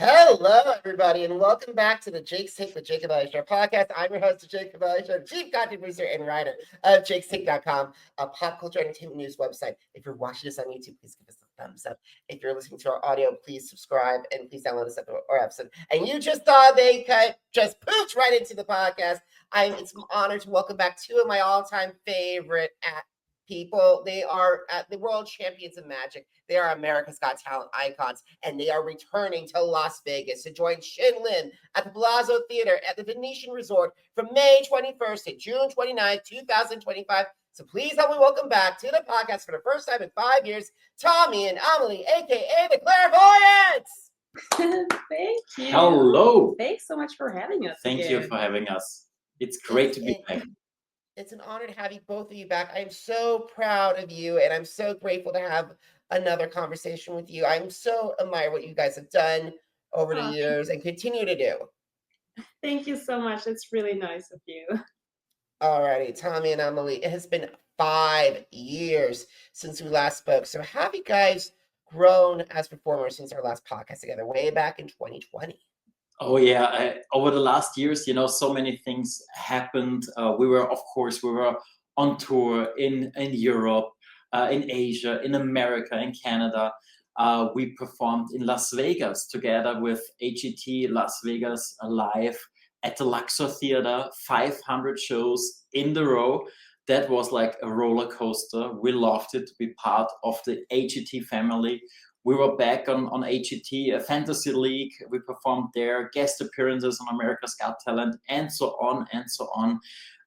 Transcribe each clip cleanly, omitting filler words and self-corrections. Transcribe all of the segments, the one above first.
Hello, everybody, and welcome back to the Jake's Take with Jacob Elyachar Podcast. I'm your host, Jacob Elyachar, chief content producer and writer of JakesTake.com, a pop culture entertainment news website. If you're watching this on YouTube, please give us a thumbs up. If you're listening to our audio, please subscribe and please download this episode. And you just thought they just pooched right into the podcast. It's an honor to welcome back two of my all-time favorite people. They are the world champions of magic. They are America's Got Talent icons, and they are returning to Las Vegas to join Shin Lim at the Palazzo Theatre at the Venetian Resort from May 21st to June 29th, 2025. So please help me welcome back to the podcast for the first time in 5 years, Thommy and Amelie, aka the Clairvoyants. Thank you. Hello. Thanks so much for having us. Thank you for having us. It's great to be back. It's an honor to have you both of you back. I'm so proud of you, and I'm so grateful to have another conversation with you. I'm so admire what you guys have done over the years and continue to do. Thank you so much. It's really nice of you. All righty, Thommy and Amelie, it has been 5 years since we last spoke. So have you guys grown as performers since our last podcast together, way back in 2020? Oh yeah, over the last years, so many things happened. We were on tour in Europe, in Asia, in America, in Canada. We performed in Las Vegas together with AGT Las Vegas live at the LUXOR Theatre, 500 shows in the row. That was like a roller coaster. We loved it to be part of the AGT family. We were back on AGT, a Fantasy League. We performed there, guest appearances on America's Got Talent, and so on and so on.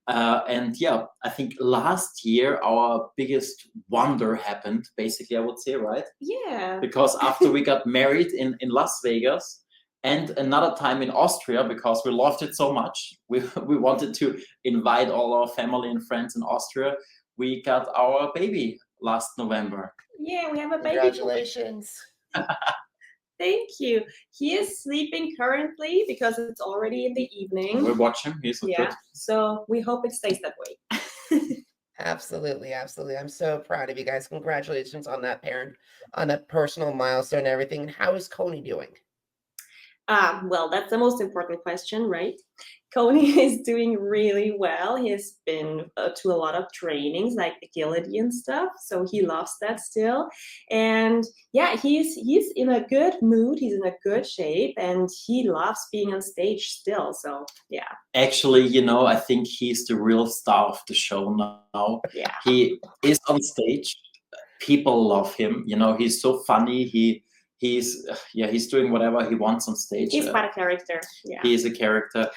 And yeah, I think last year our biggest wonder happened, basically, I would say, right? Yeah. Because after we got married in Las Vegas and another time in Austria, because we loved it so much, we wanted to invite all our family and friends in Austria. We got our baby last November. Yeah, we have a baby. Congratulations. Thank you. He is sleeping currently because it's already in the evening. We're watching. He's good. So we hope it stays that way. Absolutely. I'm so proud of you guys. Congratulations on that personal milestone and everything. And how is Coney doing? Well, that's the most important question, right? Coney is doing really well. He has been to a lot of trainings like agility and stuff, so he loves that still. And yeah, he's in a good mood. He's in a good shape, and he loves being on stage still. So yeah. Actually, I think he's the real star of the show now. Yeah. He is on stage. People love him. He's so funny. He's doing whatever he wants on stage. He's quite a character. Yeah. He is a character.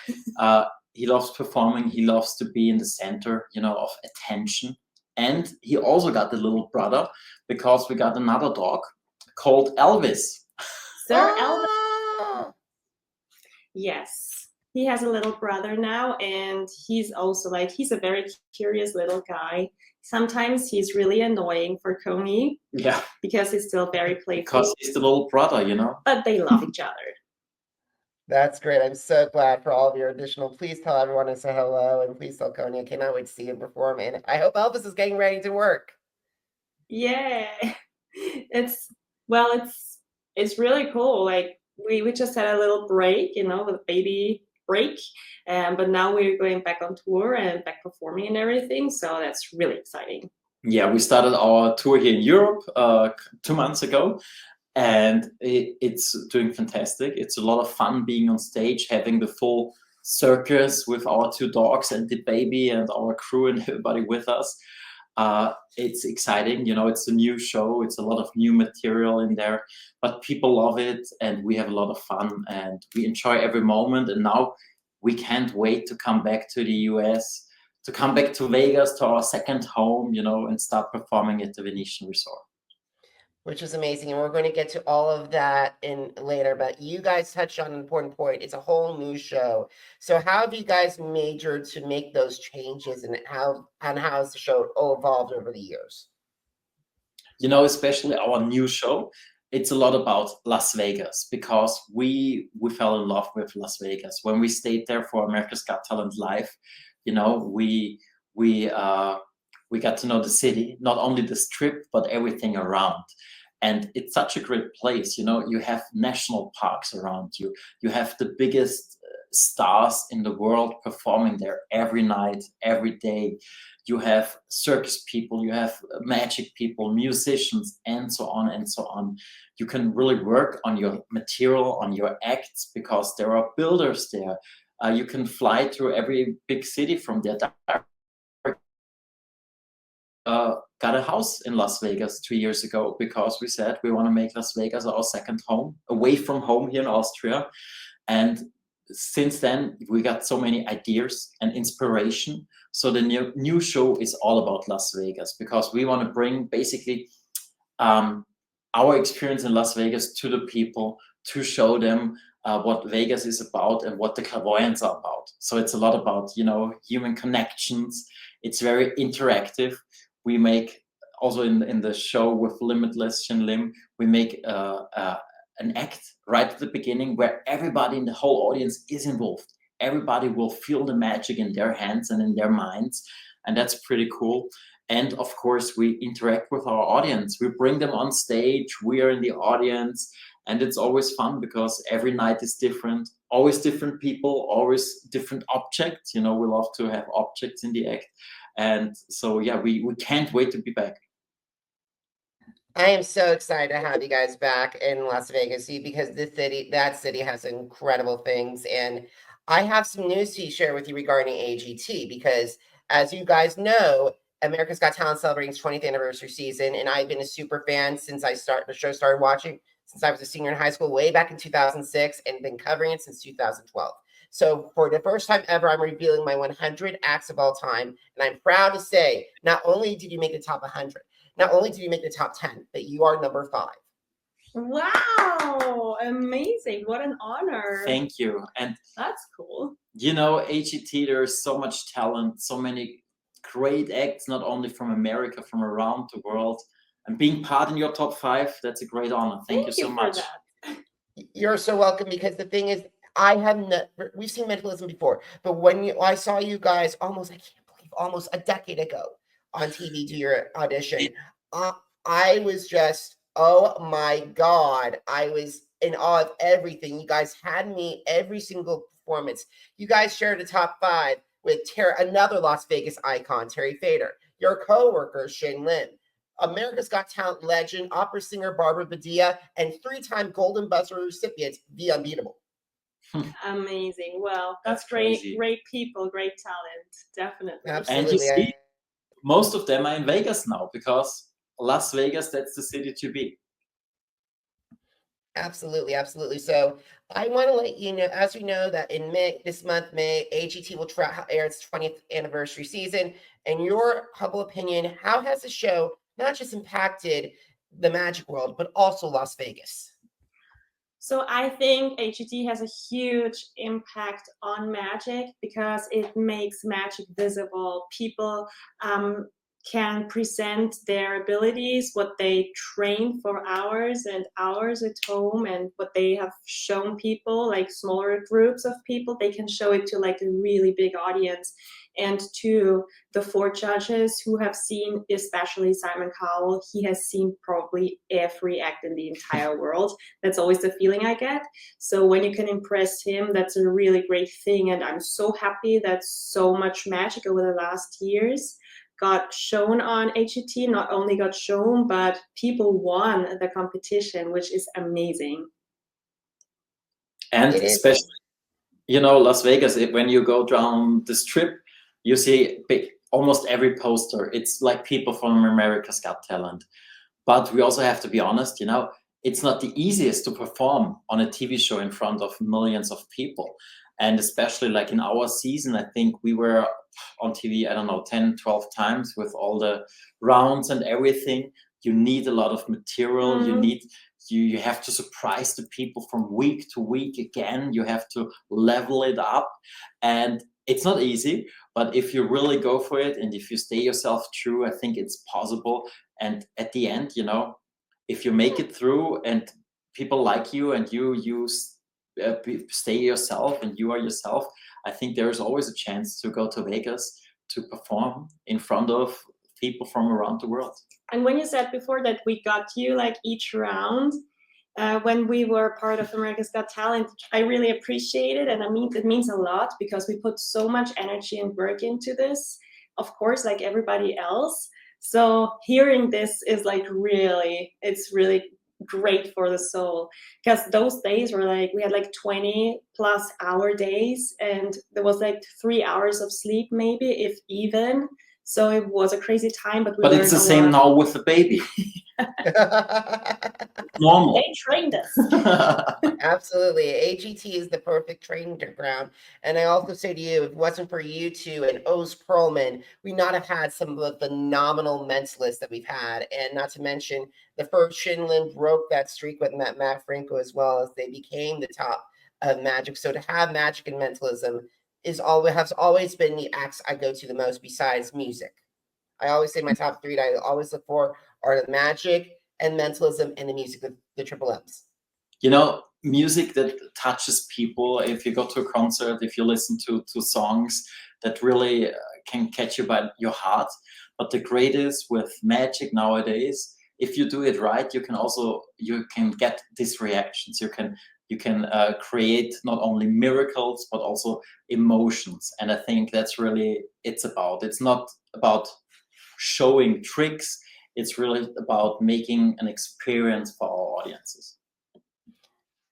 He loves performing. He loves to be in the center, of attention. And he also got a little brother because we got another dog called Elvis. Sir Elvis. Yes. He has a little brother now, and he's also he's a very curious little guy. Sometimes he's really annoying for Coney. Yeah. Because he's still very playful. Because he's the little brother, But they love each other. That's great. I'm so glad for all of your additional. Please tell everyone to say hello, and please tell Coney I cannot wait to see him perform. And I hope Elvis is getting ready to work. Yeah. It's really cool. We just had a little break, with a baby break, but now we're going back on tour and back performing and everything, so that's really exciting. Yeah, we started our tour here in Europe 2 months ago, and it's doing fantastic. It's a lot of fun being on stage, having the full circus with our 2 dogs and the baby and our crew and everybody with us. It's exciting, it's a new show, it's a lot of new material in there, but people love it and we have a lot of fun and we enjoy every moment. And now we can't wait to come back to the US, to come back to Vegas, to our second home, and start performing at the Venetian Resort. which is amazing. And we're going to get to all of that in later. But you guys touched on an important point. It's a whole new show. So how have you guys majored to make those changes, and how has the show evolved over the years? You know, especially our new show, it's a lot about Las Vegas, because we fell in love with Las Vegas when we stayed there for America's Got Talent Live. You know, we got to know the city, not only the strip, but everything around. And it's such a great place. You know, you have national parks around you. You have the biggest stars in the world performing there every night, every day. You have circus people, you have magic people, musicians, and so on and so on. You can really work on your material, on your acts, because there are builders there. You can fly through every big city from there. Got a house in Las Vegas 3 years ago, because we said we want to make Las Vegas our second home, away from home here in Austria. And since then, we got so many ideas and inspiration. So the new show is all about Las Vegas, because we want to bring basically our experience in Las Vegas to the people, to show them what Vegas is about and what the Clairvoyants are about. So it's a lot about, you know, human connections. It's very interactive. We make also in the show with Limitless Shin Lim, we make an act right at the beginning where everybody in the whole audience is involved. Everybody will feel the magic in their hands and in their minds, and that's pretty cool. And of course, we interact with our audience. We bring them on stage. We are in the audience, and it's always fun because every night is different. Always different people, always different objects. You know, we love to have objects in the act. And so, yeah, we can't wait to be back. I am so excited to have you guys back in Las Vegas, because that city has incredible things. And I have some news to share with you regarding AGT, because as you guys know, America's Got Talent celebrating its 20th anniversary season. And I've been a super fan since the show started watching, since I was a senior in high school, way back in 2006, and been covering it since 2012. So for the first time ever, I'm revealing my 100 acts of all time. And I'm proud to say, not only did you make the top 100, not only did you make the top 10, but you are number 5. Wow, amazing. What an honor. Thank you. And that's cool. You know, AGT, there's so much talent, so many great acts, not only from America, from around the world. And being part in your top 5, that's a great honor. Thank you so much. You're so welcome, because the thing is, we've seen mentalism before, but I saw you guys almost a decade ago on TV do your audition, I was just, oh my God, I was in awe of everything. You guys had me every single performance. You guys shared the top 5 with another Las Vegas icon, Terry Fader, your co-worker, Shin Lim, America's Got Talent legend, opera singer Barbara Badia, and 3-time Golden Buzzer recipient, The Unbeatable. Amazing. Well, that's great. Great people, great talent. Definitely. Absolutely. And you see, most of them are in Vegas now, because Las Vegas, that's the city to be. Absolutely, absolutely. So I want to let you know, as we know, that in this month, May, AGT will air its 20th anniversary season. In your humble opinion, how has the show not just impacted the magic world, but also Las Vegas? So I think AGT has a huge impact on magic, because it makes magic visible. People can present their abilities, what they train for hours and hours at home, and what they have shown people, like smaller groups of people, they can show it to like a really big audience. And to the 4 judges who have seen, especially Simon Cowell, he has seen probably every act in the entire world. That's always the feeling I get. So when you can impress him, that's a really great thing. And I'm so happy that so much magic over the last years got shown on AGT. Not only got shown, but people won the competition, which is amazing. And especially, you know, Las Vegas, when you go down the strip, you see almost every poster. It's like people from America's Got Talent. But we also have to be honest, you know, it's not the easiest to perform on a TV show in front of millions of people. And especially like in our season, I think we were on TV, I don't know, 10, 12 times with all the rounds and everything. you need a lot of material. Mhm. You have to surprise the people from week to week again. You have to level it up, and it's not easy. But if you really go for it, and if you stay yourself true, I think it's possible. And at the end, if you make it through, and people like you, and stay yourself, and you are yourself, I think there is always a chance to go to Vegas to perform in front of people from around the world. And when you said before that we got you like each round, when we were part of America's Got Talent, I really appreciate it. And I mean, it means a lot because we put so much energy and work into this, of course, like everybody else. So hearing this is like it's really great for the soul, because those days were like, we had like 20+ hour days, and there was like 3 hours of sleep, maybe, if even. So it was a crazy time, but But it's the same now with the baby. Normal. They trained us. Absolutely. AGT is the perfect training ground. And I also say to you, if it wasn't for you two and Oz Perlman, we not have had some of the phenomenal mentalists that we've had. And not to mention, the first Shin Lim broke that streak with Matt Franco as well, as they became the top of magic. So to have magic and mentalism has always been the acts I go to the most besides music. I always say my top three that I always look for are the magic and mentalism and the music, the triple M's. Music that touches people. If you go to a concert, if you listen to songs that really can catch you by your heart. But the greatest with magic nowadays, if you do it right, you can get these reactions. You can create not only miracles, but also emotions. And I think that's really it's about. It's not about showing tricks. It's really about making an experience for our audiences.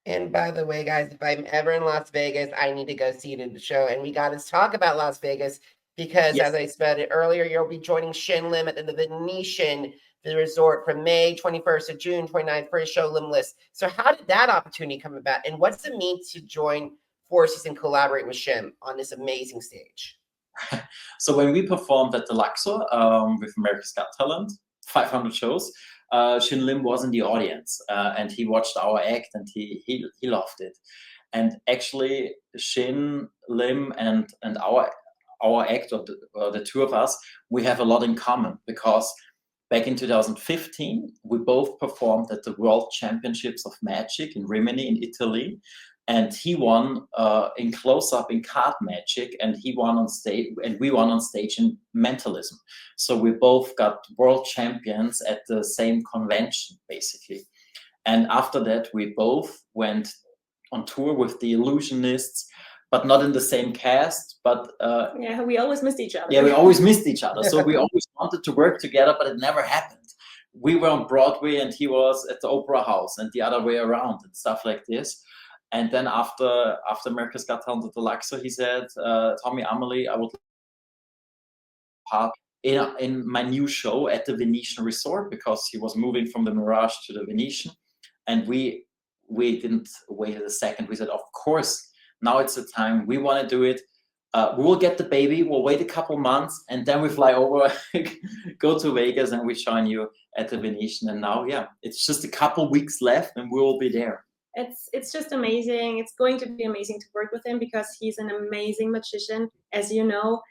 And by the way, guys, if I'm ever in Las Vegas, I need to go see the show. And we got to talk about Las Vegas because, Yes. as I said earlier, you'll be joining Shin Lim at the Venetian Resort from May 21st to June 29th for his show Limbless. So how did that opportunity come about? And what does it mean to join forces and collaborate with Shin on this amazing stage? So when we performed at the LUXOR with America's Got Talent, 500 shows, Shin Lim was in the audience, and he watched our act, and he loved it. And actually, Shin Lim and our act, or the two of us, we have a lot in common, because back in 2015, we both performed at the World Championships of Magic in Rimini in Italy. And he won in close-up in card magic, and he won on stage, and we won on stage in mentalism. So we both got world champions at the same convention, basically. And after that, we both went on tour with the Illusionists, but not in the same cast. But yeah, we always missed each other. Yeah, we always missed each other. So we always wanted to work together, but it never happened. We were on Broadway, and he was at the Opera House, and the other way around, and stuff like this. And then after America's Got Talent at the LUXOR, he said, Thommy, Amelie, I would part in my new show at the Venetian Resort, because he was moving from the Mirage to the Venetian. And we didn't wait a second. We said, of course, now it's the time. We want to do it. We will get the baby. We'll wait a couple months, and then we fly over, go to Vegas, and we join you at the Venetian. And now, yeah, it's just a couple weeks left, and we will be there. It's just amazing. It's going to be amazing to work with him, because he's an amazing magician, as you know,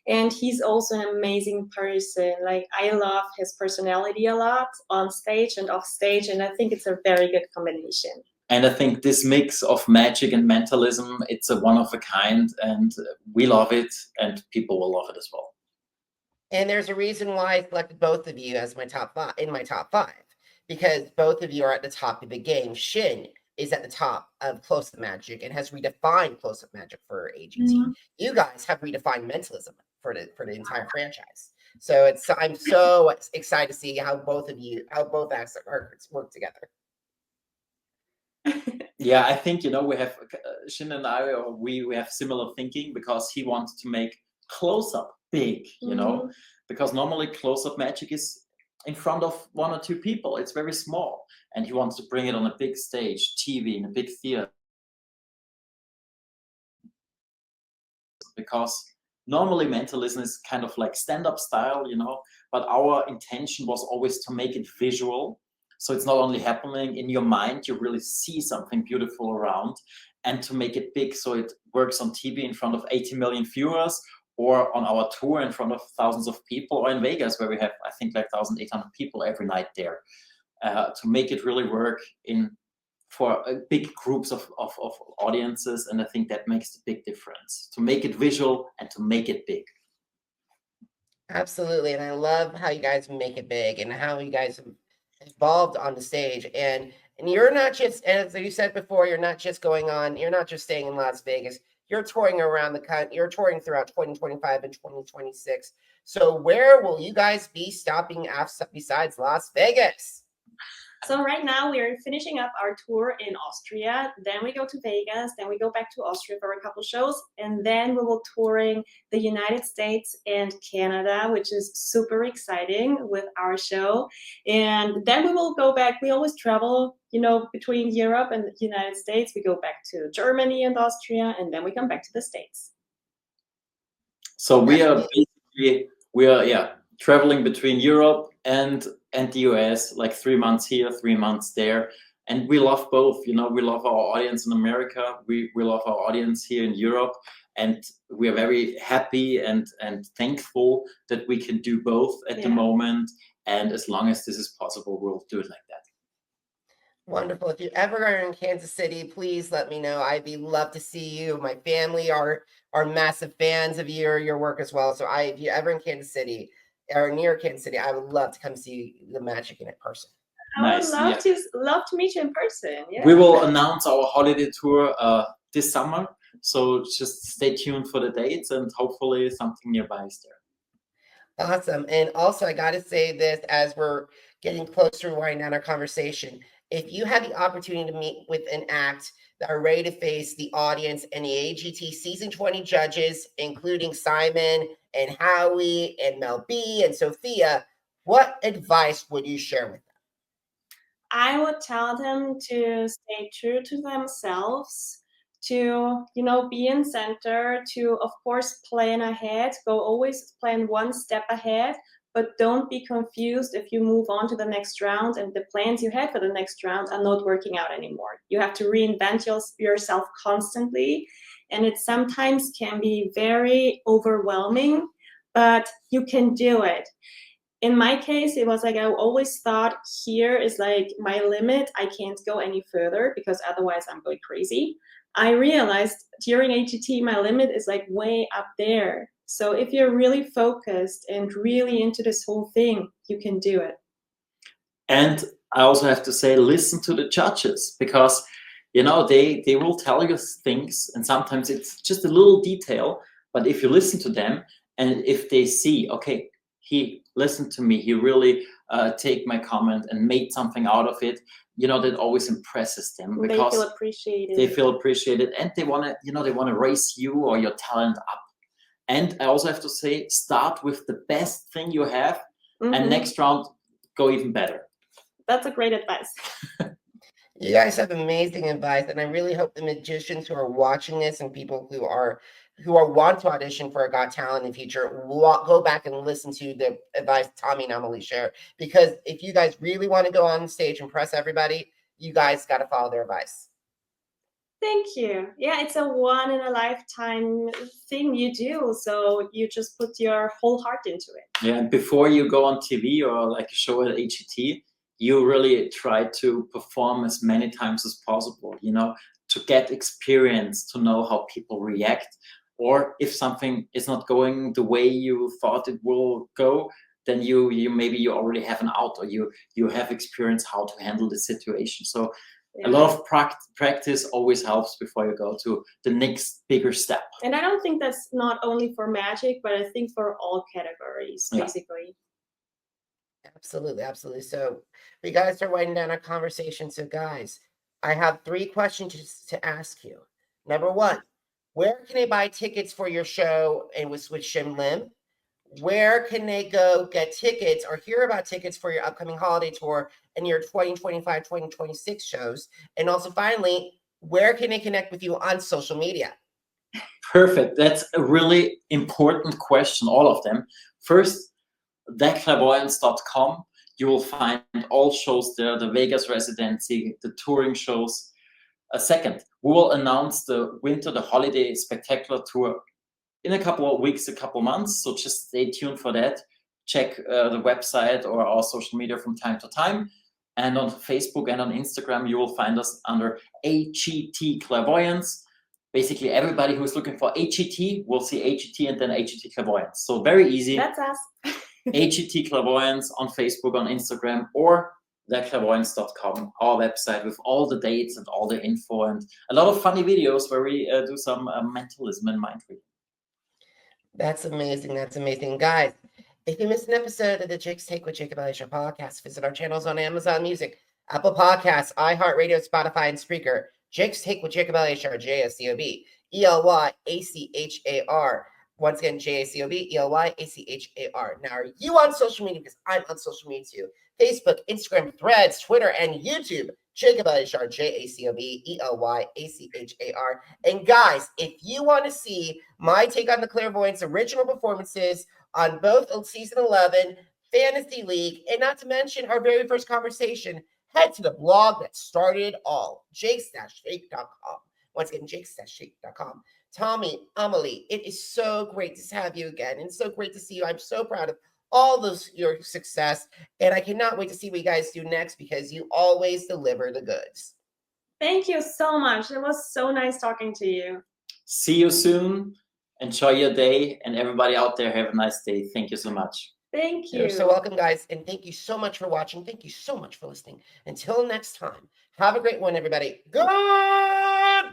and he's also an amazing person. Like, I love his personality a lot on stage and off stage, and I think it's a very good combination. And I think this mix of magic and mentalism, it's a one of a kind, and we love it, and people will love it as well. And there's a reason why I selected both of you as my top five, because both of you are at the top of the game. Shin is at the top of close-up magic and has redefined close-up magic for AGT. Mm-hmm. You guys have redefined mentalism for the entire franchise. So I'm so excited to see how both acts work together. Yeah, I think we have Shin and I. We have similar thinking, because he wanted to make close-up big, because normally close-up magic is in front of one or two people. It's very small, and he wants to bring it on a big stage, TV, in a big theater. Because normally mentalism is kind of like stand-up style, but our intention was always to make it visual. So it's not only happening in your mind, you really see something beautiful around, and to make it big so it works on TV in front of 80 million viewers, or on our tour in front of thousands of people, or in Vegas where we have, I think, like 1,800 people every night there, to make it really work for big groups of audiences. And I think that makes the big difference, to make it visual and to make it big. Absolutely. And I love how you guys make it big and how you guys have evolved on the stage. And you're not just, as you said before, you're not just staying in Las Vegas. You're touring around the country. You're touring throughout 2025 and 2026. So where will you guys be stopping besides Las Vegas? So right now we're finishing up our tour in Austria. Then we go to Vegas. Then we go back to Austria for a couple shows. And then we will touring the United States and Canada, which is super exciting with our show. And then we will go back. We always travel, between Europe and the United States. We go back to Germany and Austria, and then we come back to the States. So we are traveling between Europe and the US, like 3 months here, 3 months there. And we love both. We love our audience in America. We love our audience here in Europe. And we are very happy and thankful that we can do both at the moment. And as long as this is possible, we'll do it like that. Wonderful. If you ever are in Kansas City, please let me know. I'd love to see you. My family are massive fans of your work as well. So if you're ever in Kansas City or near Kansas City, I would love to come see the magic in person. Nice. I would love to meet you in person. Yeah. We will announce our holiday tour this summer. So just stay tuned for the dates, and hopefully something nearby is there. Awesome. And also, I got to say this as we're getting closer to winding down our conversation. If you have the opportunity to meet with an act that are ready to face the audience and the AGT season 20 judges, including Simon and Howie and Mel B and Sophia, what advice would you share with them? I would tell them to stay true to themselves, to, be in center, to, of course, plan ahead, always plan one step ahead, but don't be confused if you move on to the next round and the plans you had for the next round are not working out anymore. You have to reinvent yourself constantly, and it sometimes can be very overwhelming, but you can do it. In my case, it was like I always thought here is like my limit. I can't go any further because otherwise I'm going crazy. I realized during AGT, my limit is like way up there. So if you're really focused and really into this whole thing, you can do it. And I also have to say, listen to the judges, because, they will tell you things, and sometimes it's just a little detail. But if you listen to them, and if they see, okay, he listened to me, he really take my comment and made something out of it, that always impresses them, because they feel appreciated. They feel appreciated, and they want to raise you or your talent up. And I also have to say, start with the best thing you have, and next round, go even better. That's a great advice. You guys have amazing advice, and I really hope the magicians who are watching this and people who want to audition for a Got Talent in the future will go back and listen to the advice Thommy and Amelie share. Because if you guys really want to go on stage and impress everybody, you guys got to follow their advice. Thank you. Yeah, it's a one in a lifetime thing you do. So you just put your whole heart into it. Yeah, and before you go on TV or like a show at AGT, you really try to perform as many times as possible, to get experience, to know how people react. Or if something is not going the way you thought it will go, then you maybe you already have an out, or you have experience how to handle the situation. So a lot of practice always helps before you go to the next bigger step. And I don't think that's not only for magic, but I think for all categories, basically. Absolutely, absolutely. So we got to start winding down our conversation. So guys, I have 3 questions to ask you. Number 1, where can they buy tickets for your show and with Shin Lim? Where can they go get tickets or hear about tickets for your upcoming holiday tour and your 2025, 2026 shows? And also, finally, where can they connect with you on social media? Perfect. That's a really important question, all of them. First, theclairvoyants.com. You will find all shows there, the Vegas residency, the touring shows. Second, we will announce the holiday spectacular tour in a couple of weeks, a couple months. So just stay tuned for that. Check the website or our social media from time to time. And on Facebook and on Instagram, you will find us under AGT Clairvoyants. Basically, everybody who's looking for AGT will see AGT and then AGT Clairvoyants. So very easy. That's us. AGT Clairvoyants on Facebook, on Instagram, or theclairvoyants.com, our website with all the dates and all the info and a lot of funny videos where we do some mentalism and mind reading. That's amazing. That's amazing. Guys, if you missed an episode of the Jake's Take with Jacob Elyachar podcast, visit our channels on Amazon Music, Apple Podcasts, iHeartRadio, Spotify, and Spreaker. Jake's Take with Jacob Elyachar, JSCOB, ELYACHAR. Once again, JACOB, ELYACHAR. Now, are you on social media? Because I'm on social media too. Facebook, Instagram, Threads, Twitter, and YouTube. Jacob Elyachar, JACOB, ELYACHAR. And guys, if you want to see my take on the Clairvoyants original performances on both season 11, Fantasy League, and not to mention our very first conversation, head to the blog that started it all, jakes-shake.com. Once again, jakes-shake.com. Thommy, Amelie, it is so great to have you again, and so great to see you. I'm so proud of all of your success, and I cannot wait to see what you guys do next because you always deliver the goods. Thank you so much. It was so nice talking to you. See you soon. Enjoy your day, and everybody out there, have a nice day. Thank you so much. Thank you. You're so welcome, guys, and thank you so much for watching. Thank you so much for listening. Until next time, have a great one, everybody. Goodbye.